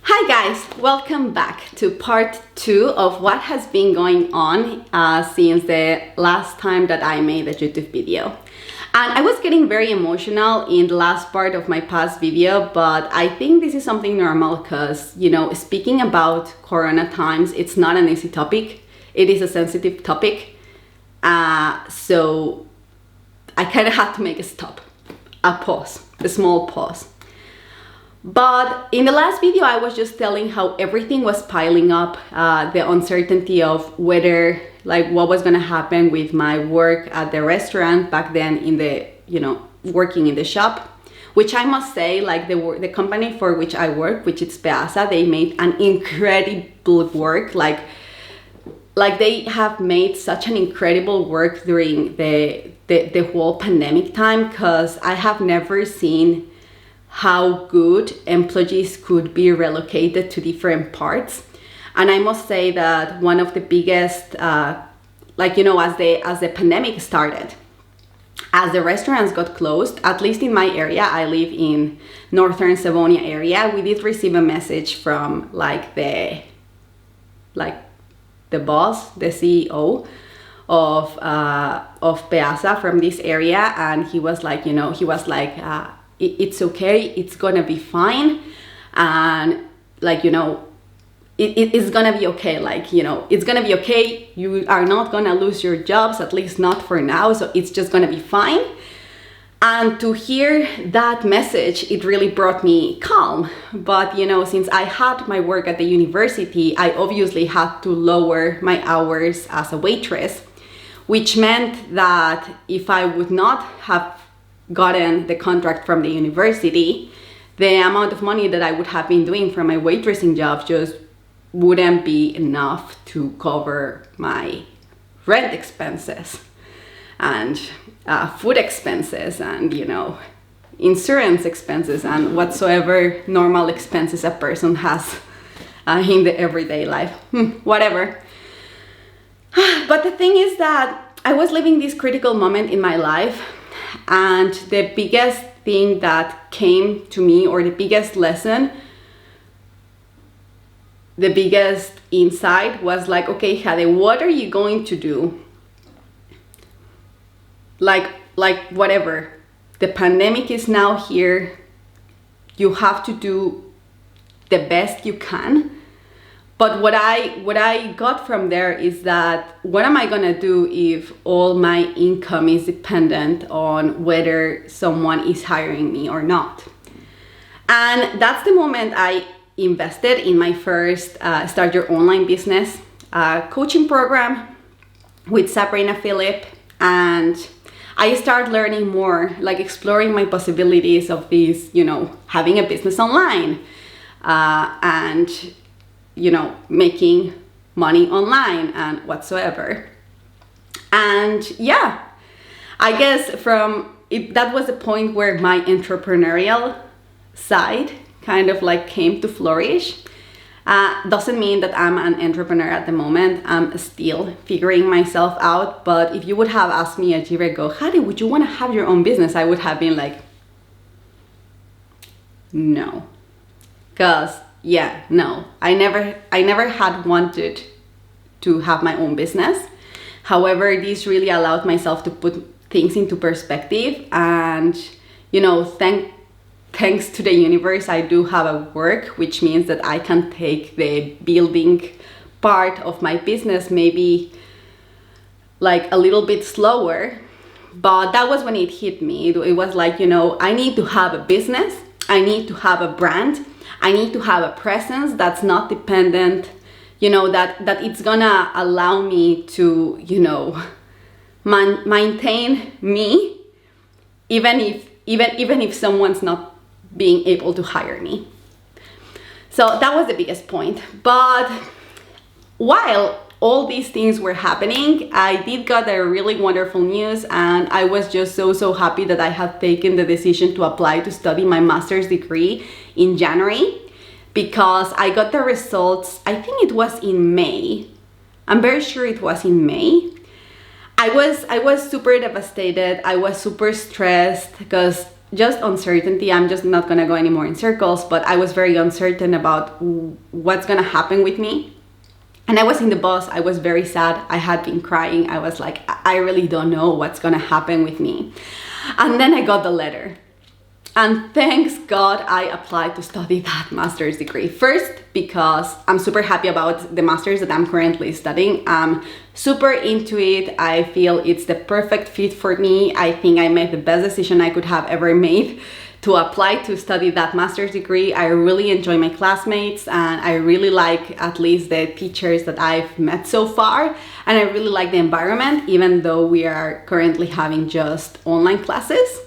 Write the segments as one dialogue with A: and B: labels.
A: Hi guys, welcome back to part 2 of what has been going on since the last time that I made a YouTube video. And I was getting very emotional in the last part of my past video, but I think this is something normal because, you know, speaking about Corona times, it's not an easy topic. It is a sensitive topic. So I kind of had to make a stop, a pause, a small pause. But in the last video, I was just telling how everything was piling up, the uncertainty of whether, like, what was gonna happen with my work at the restaurant back then in the, you know, working in the shop, which I must say, like, the company for which I work, which is Peasa, they made an incredible work. Like they have made such an incredible work during the whole pandemic time, because I have never seen how good employees could be relocated to different parts. And I must say that one of the biggest, like, you know, as the pandemic started, as the restaurants got closed, at least in my area, I live in Northern Savonia area, we did receive a message from the boss, the CEO of Peasa from this area, and he was like, you know, it's okay, it's gonna be fine, and, like, you know, it's gonna be okay, like, you know, it's gonna be okay, you are not gonna lose your jobs, at least not for now, so it's just gonna be fine. And to hear that message, it really brought me calm. But, you know, since I had my work at the university, I obviously had to lower my hours as a waitress, which meant that if I would not have gotten the contract from the university, the amount of money that I would have been doing from my waitressing job just wouldn't be enough to cover my rent expenses and food expenses and, you know, insurance expenses and whatsoever normal expenses a person has in the everyday life, whatever. But the thing is that I was living this critical moment in my life, and the biggest thing that came to me, or the biggest lesson, the biggest insight was like, okay, Jade, what are you going to do? Like whatever, the pandemic is now here, you have to do the best you can. But what I got from there is that, what am I gonna do if all my income is dependent on whether someone is hiring me or not? And that's the moment I invested in my first Start Your Online Business coaching program with Sabrina Phillip. And I started learning more, like exploring my possibilities of this, you know, having a business online and, you know, making money online and whatsoever. And yeah, I guess that was the point where my entrepreneurial side kind of like came to flourish. Doesn't mean that I'm an entrepreneur at the moment. I'm still figuring myself out. But if you would have asked me a year ago, Jade, would you want to have your own business? I would have been like, no. Because yeah, no, I never had wanted to have my own business. However, this really allowed myself to put things into perspective, and, you know, thanks to the universe, I do have a work, which means that I can take the building part of my business maybe like a little bit slower. But that was when it hit me. It was like, you know, I need to have a business, I need to have a brand, I need to have a presence that's not dependent, you know, that it's gonna allow me to, you know, maintain me, even if someone's not being able to hire me. So that was the biggest point. But while all these things were happening, I did got a really wonderful news, and I was just so happy that I had taken the decision to apply to study my master's degree in January, because I got the results, I think it was in May. I'm very sure it was in May. I was super devastated. I was super stressed because just uncertainty. I'm just not gonna go anymore in circles, but I was very uncertain about what's gonna happen with me. And I was in the bus, I was very sad, I had been crying, I was like, I really don't know what's gonna happen with me. And then I got the letter. And thanks God I applied to study that master's degree. First, because I'm super happy about the master's that I'm currently studying. I'm super into it. I feel it's the perfect fit for me. I think I made the best decision I could have ever made to apply to study that master's degree. I really enjoy my classmates, and I really like at least the teachers that I've met so far. And I really like the environment, even though we are currently having just online classes.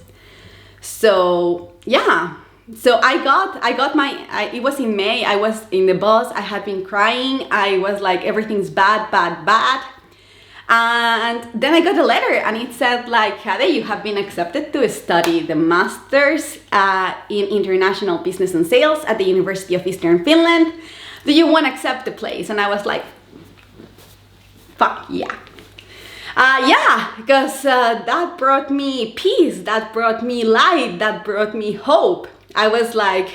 A: So yeah, so I got my, it was in May, I was in the bus, I had been crying, I was like, everything's bad, bad, bad. And then I got a letter and it said like, Hade, you have been accepted to study the master's in international business and sales at the University of Eastern Finland. Do you want to accept the place? And I was like, fuck yeah. Yeah, because that brought me peace, that brought me light, that brought me hope. I was like,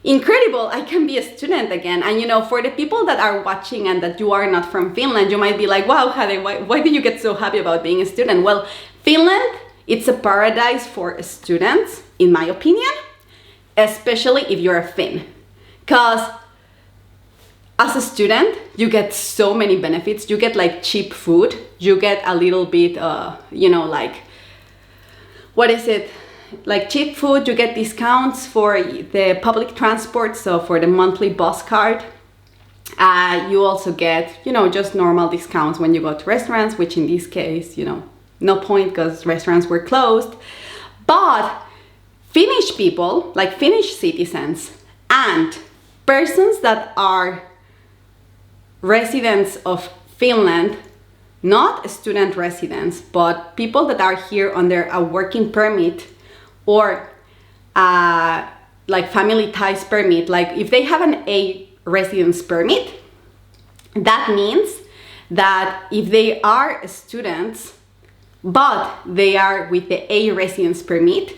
A: incredible, I can be a student again. And you know, for the people that are watching and that you are not from Finland, you might be like, wow, Hade, why do you get so happy about being a student? Well, Finland, it's a paradise for students, in my opinion, especially if you're a Finn. Because as a student, you get so many benefits. You get like cheap food. You get a little bit, you know, like, what is it? Like cheap food, you get discounts for the public transport. So for the monthly bus card, you also get, you know, just normal discounts when you go to restaurants, which in this case, you know, no point because restaurants were closed. But Finnish people, like Finnish citizens and persons that are residents of Finland, not student residents, but people that are here under a working permit or like family ties permit, like if they have an A residence permit, that means that if they are students, but they are with the A residence permit,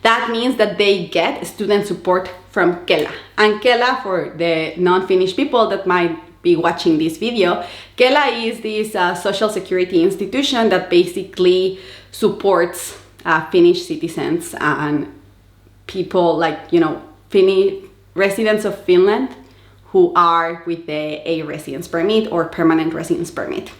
A: that means that they get student support from Kela. And Kela, for the non-Finnish people that might be watching this video, Kela is this social security institution that basically supports Finnish citizens and people like, you know, Finnish residents of Finland who are with the A residence permit or permanent residence permit.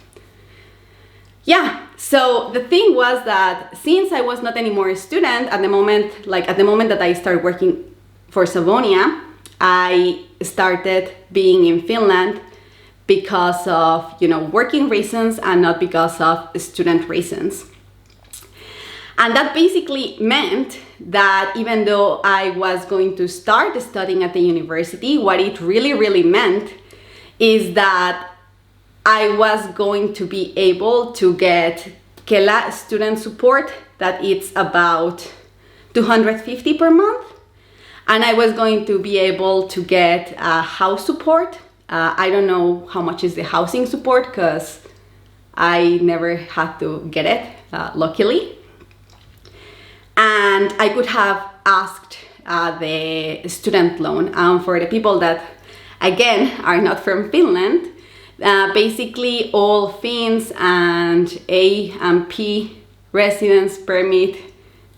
A: Yeah, so the thing was that since I was not anymore a student at the moment, that I started working for Savonia, I started being in Finland because of, you know, working reasons and not because of student reasons. And that basically meant that even though I was going to start studying at the university, what it really, really meant is that I was going to be able to get Kela student support, that it's about 250 per month. And I was going to be able to get house support. I don't know how much is the housing support because I never had to get it, luckily. And I could have asked the student loan. For the people that, again, are not from Finland, basically all Finns and A and P residence permit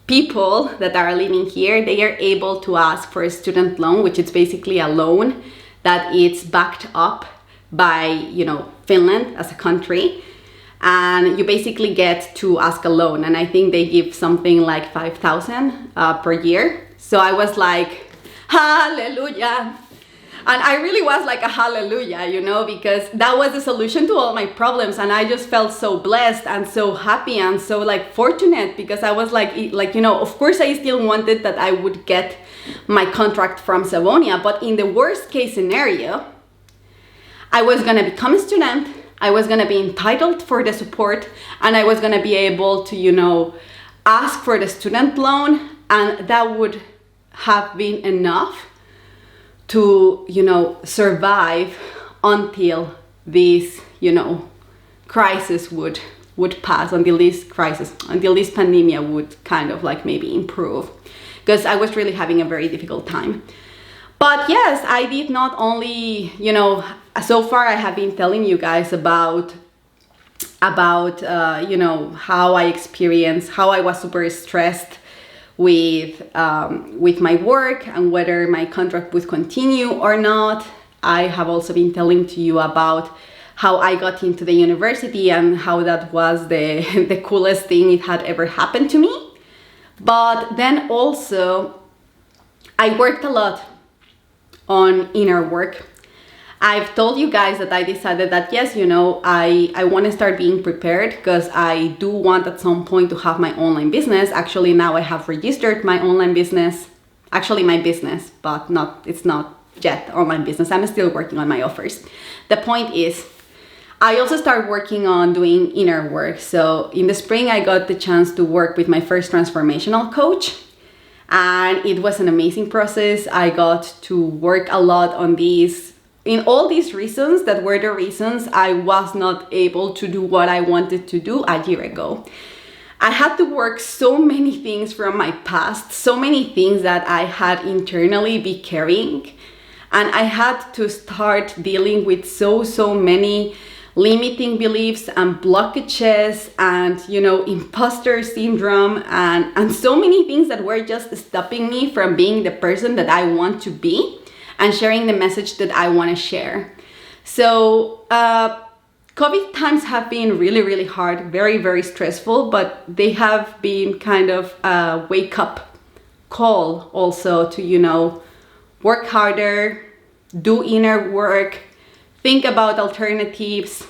A: people that are living here, they are able to ask for a student loan, which is basically a loan that it's backed up by, you know, Finland as a country. And you basically get to ask a loan. And I think they give something like 5,000 per year. So I was like, hallelujah. And I really was like a hallelujah, you know, because that was the solution to all my problems. And I just felt so blessed and so happy and so like fortunate, because I was like, you know, of course I still wanted that I would get my contract from Savonia, but in the worst case scenario, I was gonna become a student, I was gonna be entitled for the support, and I was gonna be able to, you know, ask for the student loan, and that would have been enough to, you know, survive until this, you know, crisis would would pass, until this crisis, until this pandemic would kind of like maybe improve, because I was really having a very difficult time. But yes, I did not only, you know, so far I have been telling you guys about you know, how I experienced, how I was super stressed with my work and whether my contract would continue or not. I have also been telling to you about how I got into the university and how that was the coolest thing it had ever happened to me. But then also I worked a lot on inner work. I've told you guys that I decided that yes, you know, I want to start being prepared, because I do want at some point to have my online business. Actually, now I have registered my online business, actually my business, but it's not yet online business. I'm still working on my offers. The point is, I also started working on doing inner work. So in the spring, I got the chance to work with my first transformational coach. And it was an amazing process. I got to work a lot on these, in all these reasons that were the reasons I was not able to do what I wanted to do a year ago. I had to work so many things from my past, so many things that I had internally be carrying. And I had to start dealing with so many limiting beliefs and blockages and, you know, imposter syndrome and so many things that were just stopping me from being the person that I want to be and sharing the message that I want to share. So COVID times have been really hard, very stressful, but they have been kind of a wake up call also to, you know, work harder, do inner work, think about alternatives,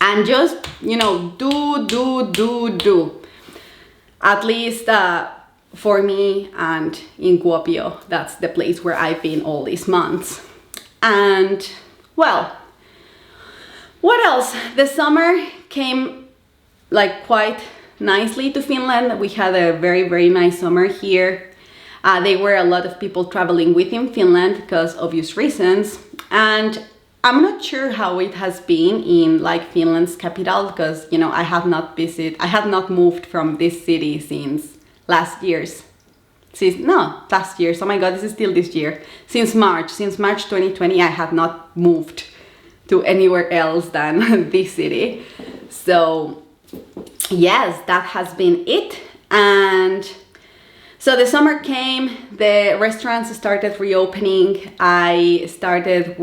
A: and just, you know, do. At least for me and in Kuopio, that's the place where I've been all these months. And well, what else? The summer came like quite nicely to Finland. We had a very nice summer here. There were a lot of people traveling within Finland because obvious reasons. And I'm not sure how it has been in like Finland's capital, because, you know, I had not moved from this city since last year. Oh my god, this is still this year. Since March 2020, I had not moved to anywhere else than this city. So yes, that has been it. And so the summer came, the restaurants started reopening. I started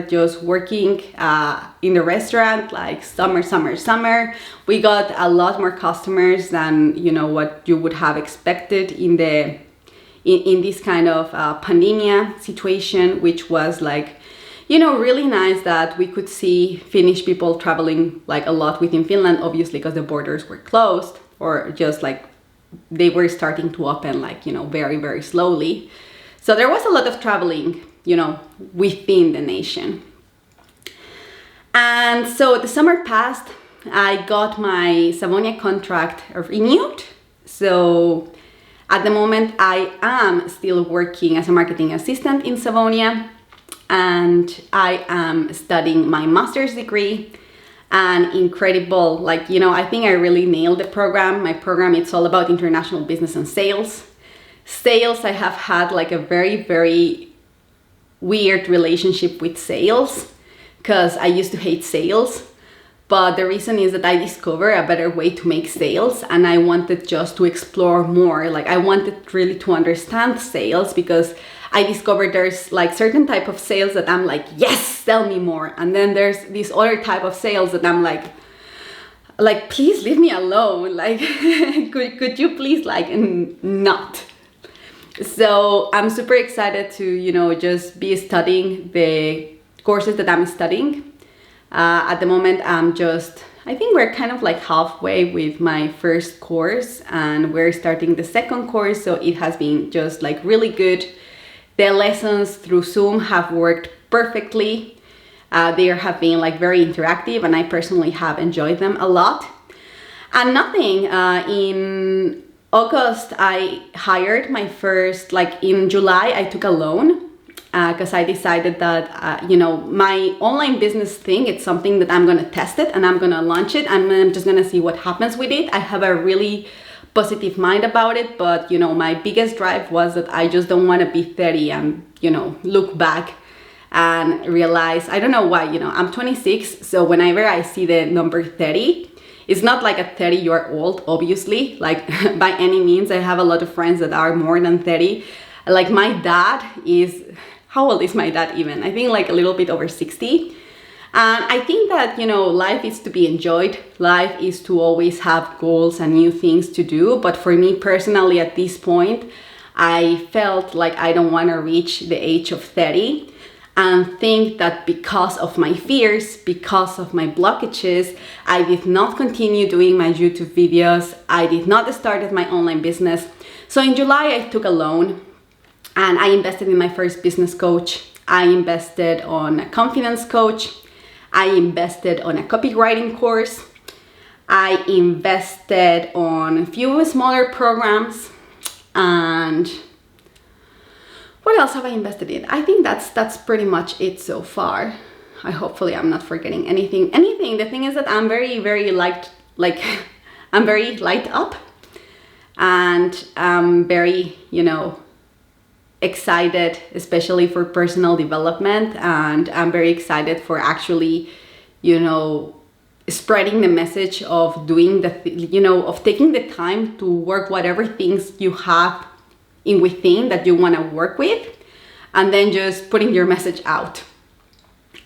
A: just working in the restaurant, like summer. We got a lot more customers than, you know, what you would have expected in this kind of pandemia situation, which was like, you know, really nice that we could see Finnish people traveling like a lot within Finland, obviously because the borders were closed, or just like they were starting to open, like, you know, very slowly. So there was a lot of traveling, you know, within the nation. And so the summer passed, I got my Savonia contract renewed. So at the moment I am still working as a marketing assistant in Savonia, and I am studying my master's degree. And incredible, like, you know, I think I really nailed the program. My program, it's all about international business and sales. Sales, I have had like a very weird relationship with sales, because I used to hate sales. But the reason is that I discovered a better way to make sales, and I wanted just to explore more. Like, I wanted really to understand sales, because I discovered there's like certain type of sales that I'm like, yes, sell me more. And then there's this other type of sales that I'm like please leave me alone. Like, could you please like not? So I'm super excited to, you know, just be studying the courses that I'm studying. At the moment, I think we're kind of like halfway with my first course, and we're starting the second course. So it has been just like really good. The lessons through Zoom have worked perfectly. They have been like very interactive, and I personally have enjoyed them a lot. And nothing, in August, I hired my first, like in July, I took a loan, because I decided that, you know, my online business thing, it's something that I'm gonna test it and I'm gonna launch it and I'm just gonna see what happens with it. I have a really positive mind about it, but, you know, my biggest drive was that I just don't want to be 30 and, you know, look back and realize, I don't know why, you know, I'm 26, so whenever I see the number 30, it's not like a 30-year-old, obviously, like by any means. I have a lot of friends that are more than 30. Like my dad is, how old is my dad even? I think like a little bit over 60. And I think that, you know, life is to be enjoyed. Life is to always have goals and new things to do. But for me personally, at this point, I felt like I don't want to reach the age of 30 and think that because of my fears, because of my blockages, I did not continue doing my YouTube videos. I did not start my online business. So in July, I took a loan and I invested in my first business coach. I invested on a confidence coach. I invested on a copywriting course. I invested on a few smaller programs. And what else have I invested in? I think that's pretty much it so far. Hopefully I'm not forgetting anything. The thing is that I'm very, very I'm very light up, and I'm very, you know, excited, especially for personal development, and I'm very excited for actually, you know, spreading the message of doing of taking the time to work whatever things you have in within that you want to work with, and then just putting your message out.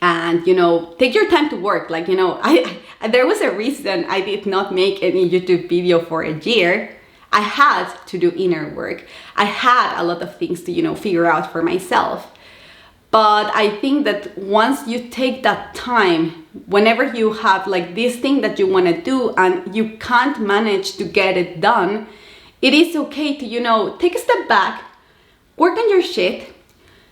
A: And, you know, take your time to work. Like, you know, there was a reason I did not make any YouTube video for a year. I had to do inner work. I had a lot of things to, you know, figure out for myself. But I think that once you take that time, whenever you have like this thing that you want to do and you can't manage to get it done, it is okay to, you know, take a step back, work on your shit,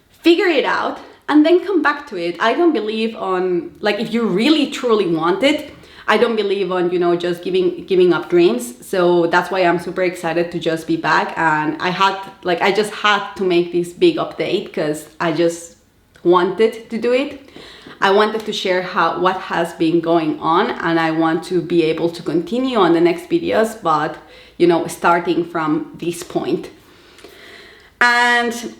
A: figure it out, and then come back to it. I don't believe on, like, if you really truly want it, I don't believe on, you know, just giving up dreams. So that's why I'm super excited to just be back. And I just had to make this big update because I just wanted to do it. I wanted to share what has been going on, and I want to be able to continue on the next videos, but, you know, starting from this point. And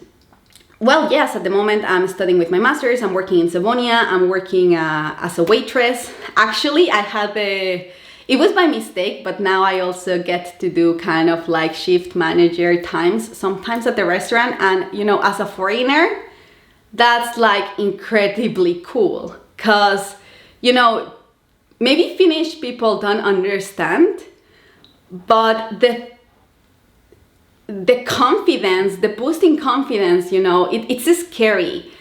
A: well, yes, at the moment I'm studying with my master's. I'm working in Savonia. I'm working as a waitress. Actually, it was by mistake, but now I also get to do kind of like shift manager times sometimes at the restaurant. And, you know, as a foreigner, that's like incredibly cool because, you know, maybe Finnish people don't understand, but the confidence, the boosting confidence, you know, it's scary.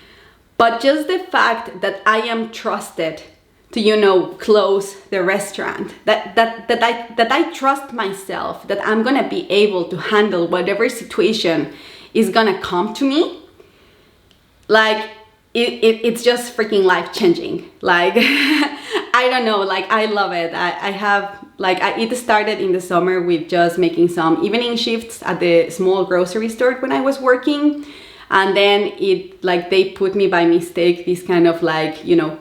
A: But just the fact that I am trusted to, you know, close the restaurant, that I trust myself, that I'm gonna be able to handle whatever situation is gonna come to me, like it's just freaking life-changing. Like I don't know, like I love it. It started in the summer with just making some evening shifts at the small grocery store when I was working, and then they put me by mistake this kind of like, you know,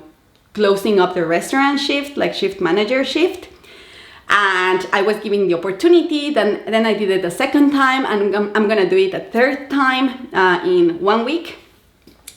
A: closing up the restaurant shift, like shift manager shift. And I was given the opportunity, then I did it a second time, and I'm gonna do it a third time in 1 week.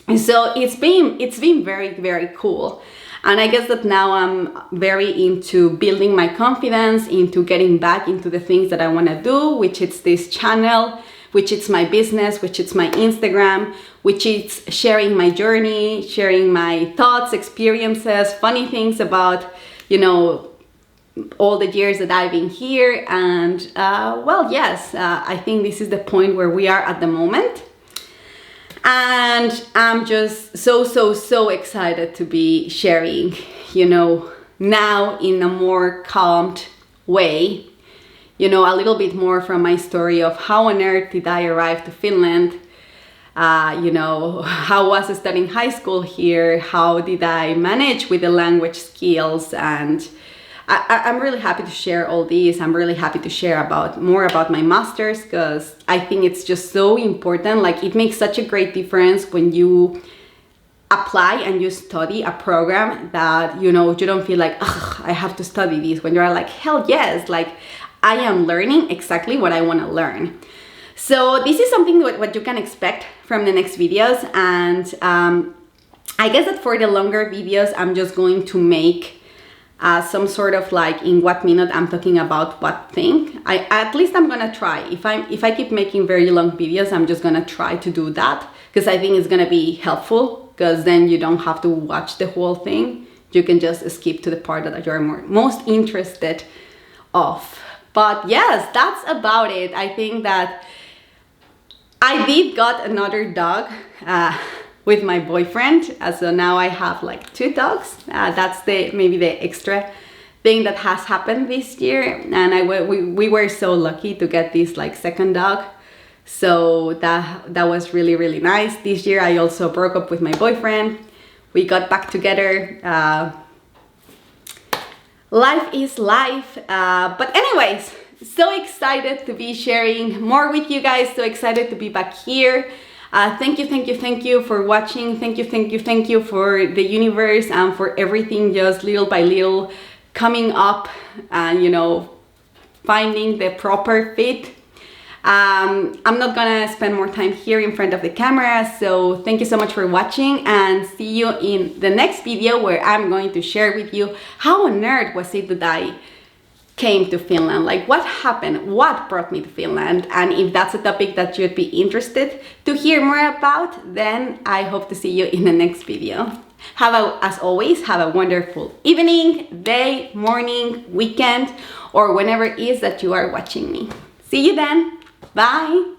A: And so it's been very, very cool. And I guess that now I'm very into building my confidence, into getting back into the things that I want to do, which is this channel, which is my business, which is my Instagram, which is sharing my journey, sharing my thoughts, experiences, funny things about, you know, all the years that I've been here. And well, yes, I think this is the point where we are at the moment. And I'm just so excited to be sharing, you know, now in a more calmed way, you know, a little bit more from my story of how on earth did I arrive to Finland, you know, how was I studying high school here, how did I manage with the language skills, and I'm really happy to share all these. I'm really happy to share more about my master's, because I think it's just so important. Like, it makes such a great difference when you apply and you study a program that, you know, you don't feel like, ugh, I have to study this, when you're like, hell yes, like I am learning exactly what I want to learn. So this is something what you can expect from the next videos. And I guess that for the longer videos, I'm just going to make some sort of like in what minute I'm talking about what thing. At least I'm gonna try. If I keep making very long videos, I'm just gonna try to do that, because I think it's gonna be helpful, because then you don't have to watch the whole thing. You can just skip to the part that you're most interested of. But yes, that's about it. I think that I did got another dog with my boyfriend. So now I have like 2 dogs. That's maybe the extra thing that has happened this year. And we were so lucky to get this like second dog. So that was really, really nice. This year I also broke up with my boyfriend. We got back together. Life is life. But anyways, so excited to be sharing more with you guys. So excited to be back here. Thank you for watching. Thank you for the universe and for everything, just little by little coming up and, you know, finding the proper fit. I'm not gonna spend more time here in front of the camera, so thank you so much for watching, and see you in the next video, where I'm going to share with you how on earth was it that I came to Finland, like what happened, what brought me to Finland. And if that's a topic that you'd be interested to hear more about, then I hope to see you in the next video. As always, have a wonderful evening, day, morning, weekend, or whenever it is that you are watching me. See you then. Bye.